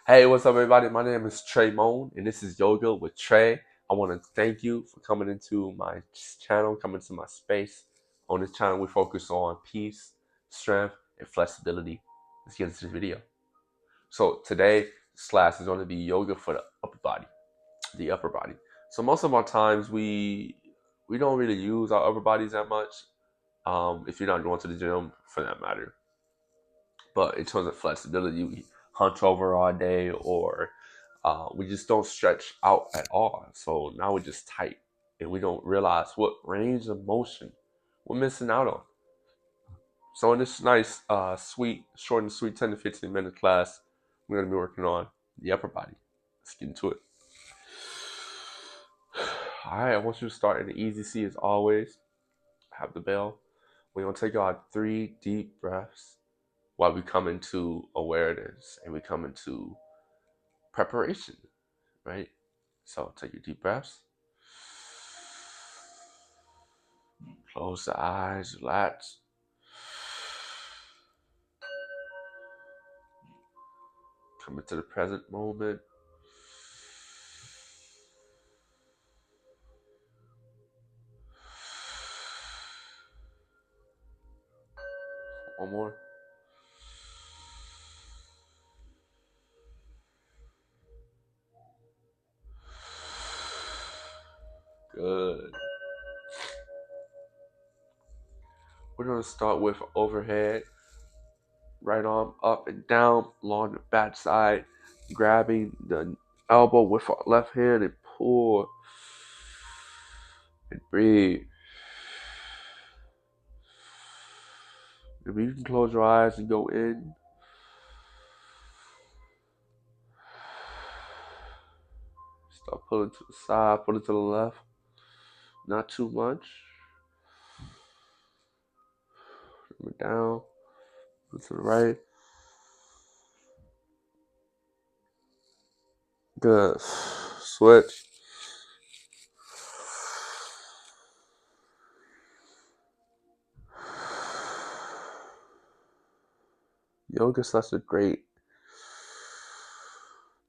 Hey, what's up, everybody? My name is Trey Moan, and this is Yoga with Trey. I want to thank you for coming into my channel, coming to my space. On this channel, we focus on peace, strength, and flexibility. Let's get into this video. So today, this class is going to be yoga for the upper body. The upper body. So most of our times, we don't really use our upper bodies that much. If you're not going to the gym, for that matter. But in terms of flexibility, we hunch over all day, or we just don't stretch out at all. So now we're just tight, and we don't realize what range of motion we're missing out on. So in this nice, sweet, short and sweet 10 to 15 minute class, we're going to be working on the upper body. Let's get into it. All right, I want you to start in the easy C as always. Have the bell. We're going to take our 3 deep breaths while we come into awareness and we come into preparation, right? So take your deep breaths. Close the eyes, relax. Come into the present moment. One more. Good. We're going to start with overhead. Right arm up and down along the back side, grabbing the elbow with our left hand and pull and breathe. Maybe you can close your eyes and go in. Start pulling to the side, pulling to the left. Not too much. Down, pull to the right. Good. Switch. Yoga is such a great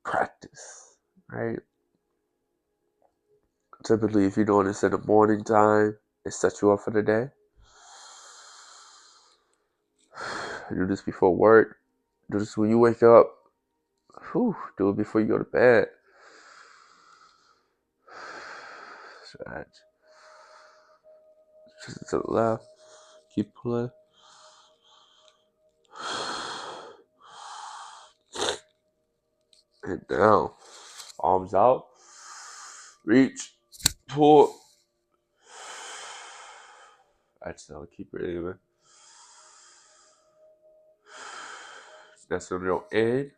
practice, right? Typically, if you're doing this in the morning time, it sets you up for the day. You do this before work. Do this when you wake up. Do it before you go to bed. Stretch. Just to the left. Keep pulling. And down. Arms out. Reach. Pull. Exhale. Keep breathing. That's the real in.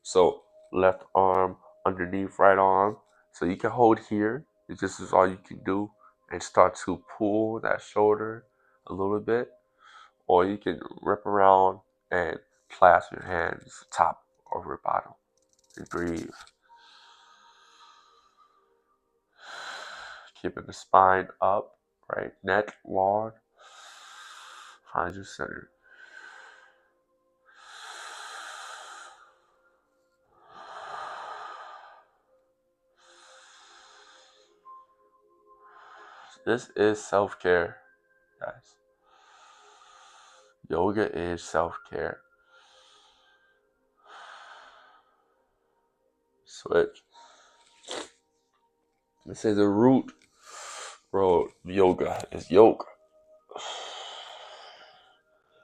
So left arm underneath right arm. So you can hold here. This is all you can do. And start to pull that shoulder a little bit. Or you can wrap around and clasp your hands top over bottom and breathe. Keeping the spine up, right? Neck long. Find your center. This is self-care, guys. Yoga is self-care. Switch. This is the root road yoga is yoga.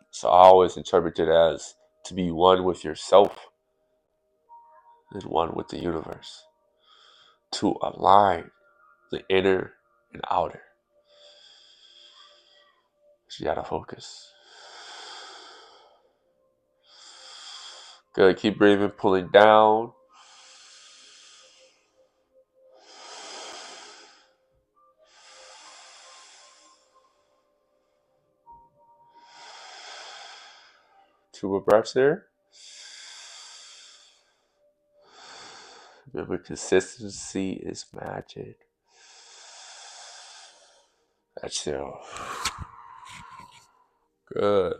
So I always interpret it as to be one with yourself and one with the universe. To align the inner and outer. So you gotta focus. Good. Keep breathing, pulling down. Two more breaths here. Remember, consistency is magic. Exhale. Good.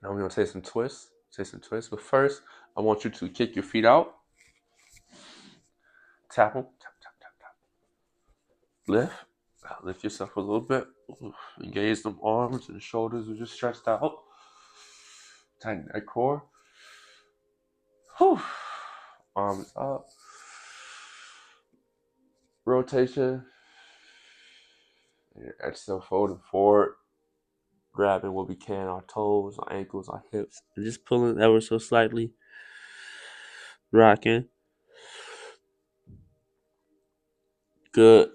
Now we're gonna take some twists. But first, I want you to kick your feet out, tap them, tap, tap, tap, tap. Lift. Lift yourself a little bit. Engage them arms and shoulders are just stretched out. Tighten that core. Whew. Arms up. Rotation. And exhale, folding forward. Grabbing what we can, our toes, our ankles, our hips. And just pulling ever so slightly. Rocking. Good.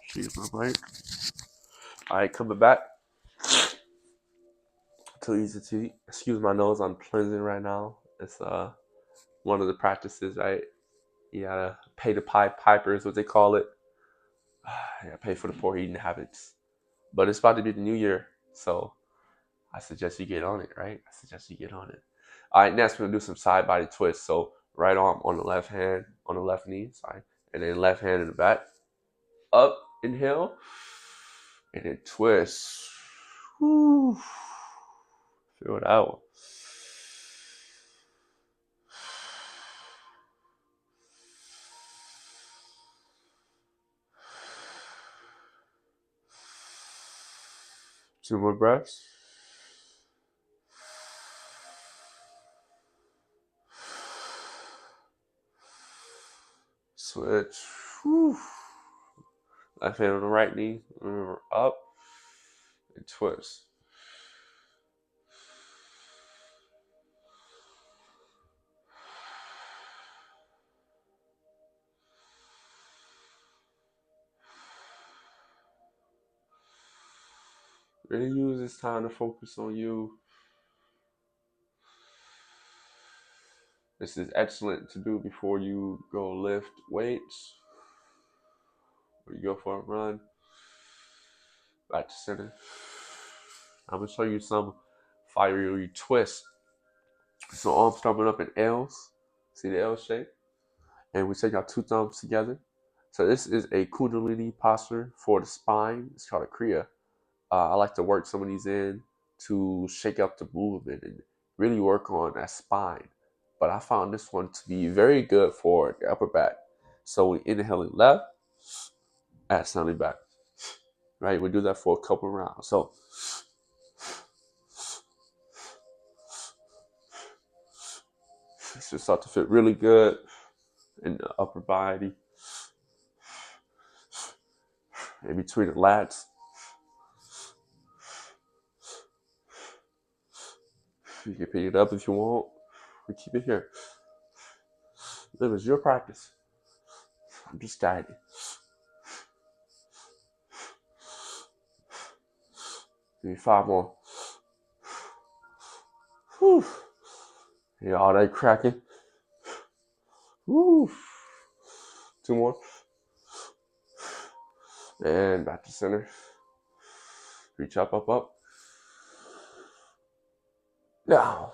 Excuse my mic. Alright, coming back. Too easy to excuse my nose. I'm cleansing right now. It's one of the practices, right? You gotta pay the piper is what they call it. You gotta pay for the poor eating habits. But it's about to be the new year, so I suggest you get on it, right? I suggest you get on it. All right, next we're gonna do some side body twists. So right arm on the left hand, on the left knee, sorry, and then left hand in the back. Up, inhale, and then twist. Woo. Feel that one. Two more breaths. Switch. Whew. Left hand on the right knee. Remember, up and twist. Really use this time to focus on you. This is excellent to do before you go lift weights or you go for a run. Back to center. I'm going to show you some fiery twists. So arms starting up in L's. See the L shape? And we take our two thumbs together. So this is a Kundalini posture for the spine. It's called a Kriya. I like to work some of these in to shake up the movement and really work on that spine. But I found this one to be very good for the upper back. So we inhaling left, exhaling back. Right? We do that for a couple rounds. So this should start to fit really good in the upper body. In between the lats. You can pick it up if you want. We keep it here. It was your practice. I'm just guiding. Give me 5 more. Whew. Hear all that cracking. Whew. 2 more. And back to center. Reach up, up, up. Now.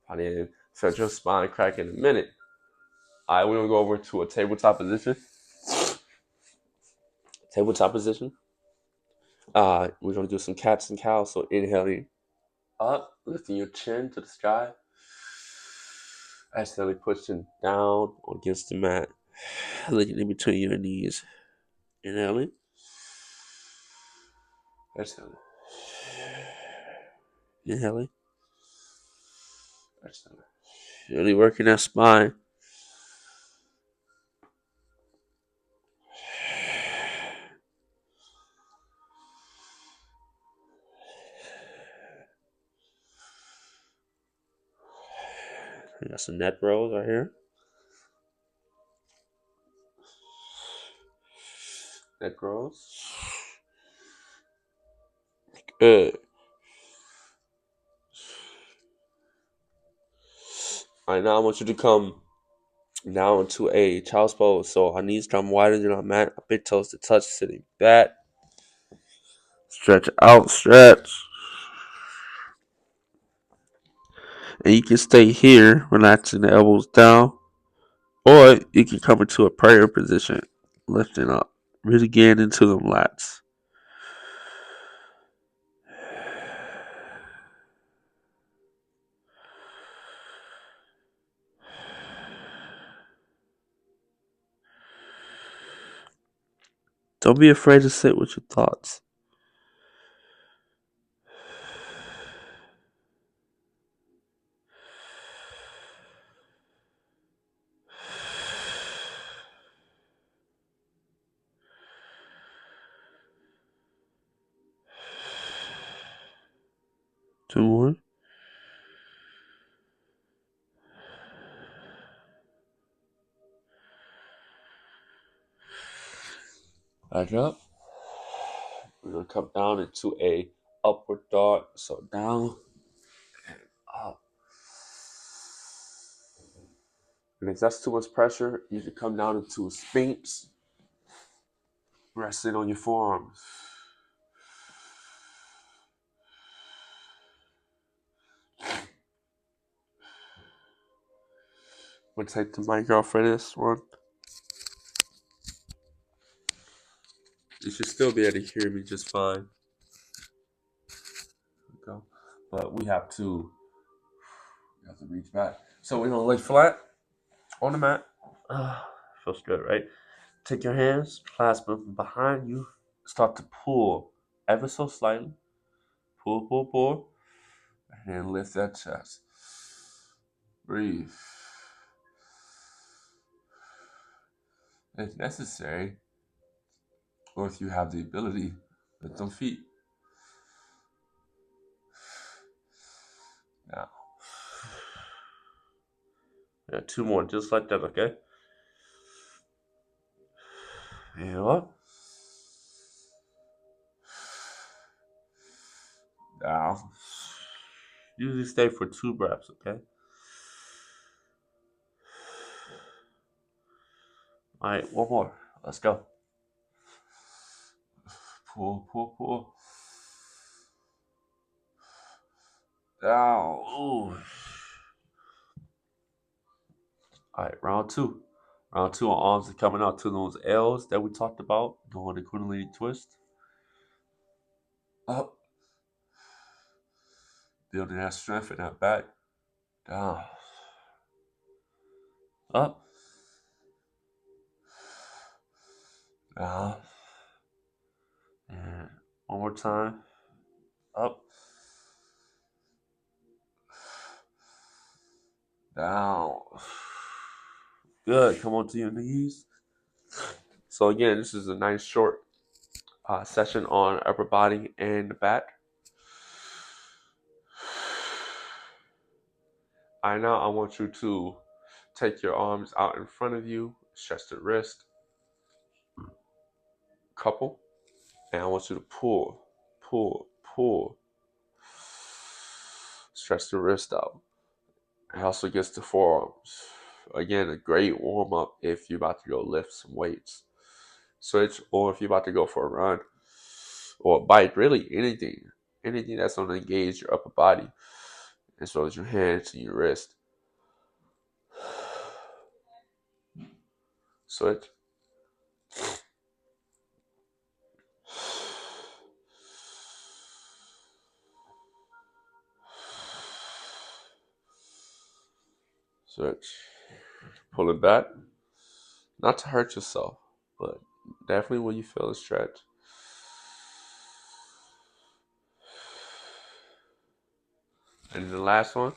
I need to feel your spine crack in a minute. All right, we're going to go over to a tabletop position. Tabletop position. We're going to do some cats and cows. So inhaling up, lifting your chin to the sky. Exhaling, pushing down against the mat. Looking in between your knees. Inhaling. Exhaling. Inhaling. Exhaling. Really working that spine. We got some neck rolls right here. Neck rolls. Good. Alright, now I want you to come now into a child's pose. So our knees come wider than our mat, our big toes to touch, sitting back. Stretch out, stretch. And you can stay here, relaxing the elbows down. Or you can come into a prayer position, lifting up, really getting into them lats. Don't be afraid to sit with your thoughts. Two more. Back up. We're gonna come down into a upward dog. So down and up. And if that's too much pressure, you can come down into a sphinx, resting on your forearms. I'm gonna take the mic off for this one. You should still be able to hear me just fine. Go. But we have to reach back. So we're gonna lay flat on the mat. Feels good, right? Take your hands, clasp them behind you. Start to pull ever so slightly. Pull, pull, pull. And then lift that chest. Breathe. If necessary, or if you have the ability, lift them feet. Now. Yeah, two more, just like that, okay? And up. Down. Usually stay for 2 breaths, okay? All right, one more. Let's go. Pull, pull, pull. Down. Ooh. All right, round 2. Round 2 on arms are coming out to those L's that we talked about. Going to Kundalini twist. Up. Building that strength in that back. Down. Up. Down. And one more time. Up. Down. Good. Come on to your knees. So again, this is a nice short session on upper body and the back. Now I want you to take your arms out in front of you, stretch the wrist, couple, and I want you to pull, pull, pull. Stretch the wrist out. It also gets the forearms. Again, a great warm up if you're about to go lift some weights. Switch, or if you're about to go for a run or a bike, really anything that's going to engage your upper body, as well as your hands and your wrist. Switch. Switch. Pull it back. Not to hurt yourself, but definitely when you feel a stretch. And the last one,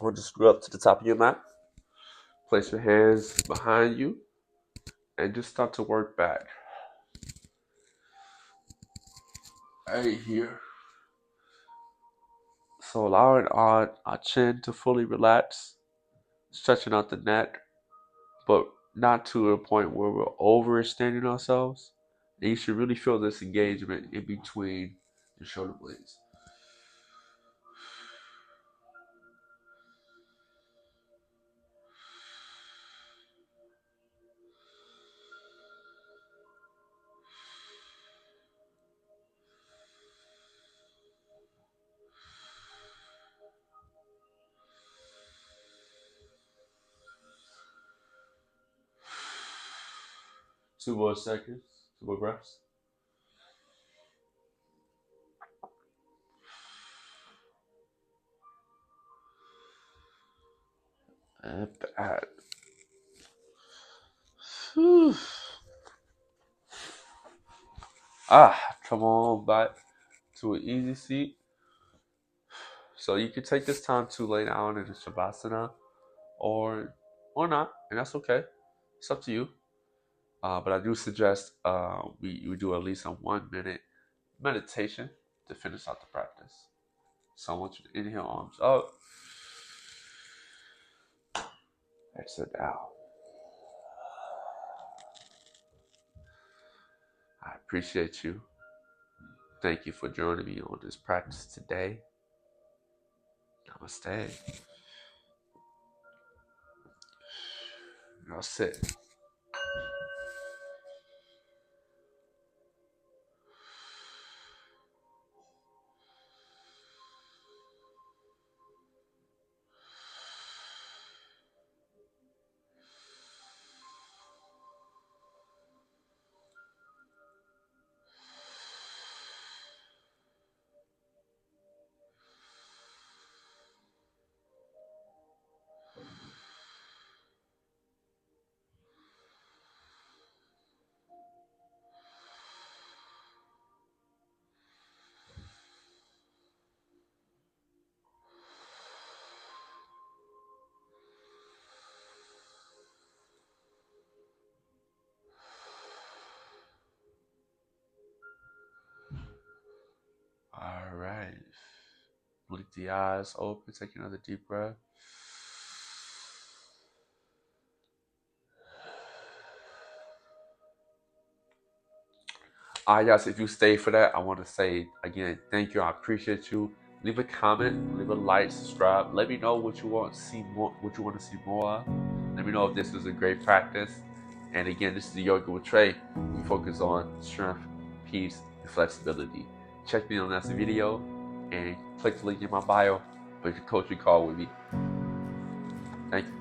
we'll just screw up to the top of your mat. Place your hands behind you and just start to work back. Right here. So allowing our chin to fully relax, stretching out the neck, but not to a point where we're overextending ourselves. And you should really feel this engagement in between your shoulder blades. Two more seconds, 2 more breaths. And back. Whew. Come on back to an easy seat. So you can take this time to lay down in a shavasana, or not, and that's okay. It's up to you. But I do suggest we do at least a 1 minute meditation to finish out the practice. So I want you to inhale, arms up, exhale down. I appreciate you. Thank you for joining me on this practice today. Namaste. Now sit. All right. Blink the eyes open. Take another deep breath. Yes, if you stay for that, I want to say again, thank you. I appreciate you. Leave a comment, leave a like, subscribe. Let me know what you want to see more, what you want to see more of. Let me know if this was a great practice. And again, this is the Yoga with Trey. We focus on strength, peace, and flexibility. Check me on the next video and click the link in my bio for your coaching call with me. Thank you.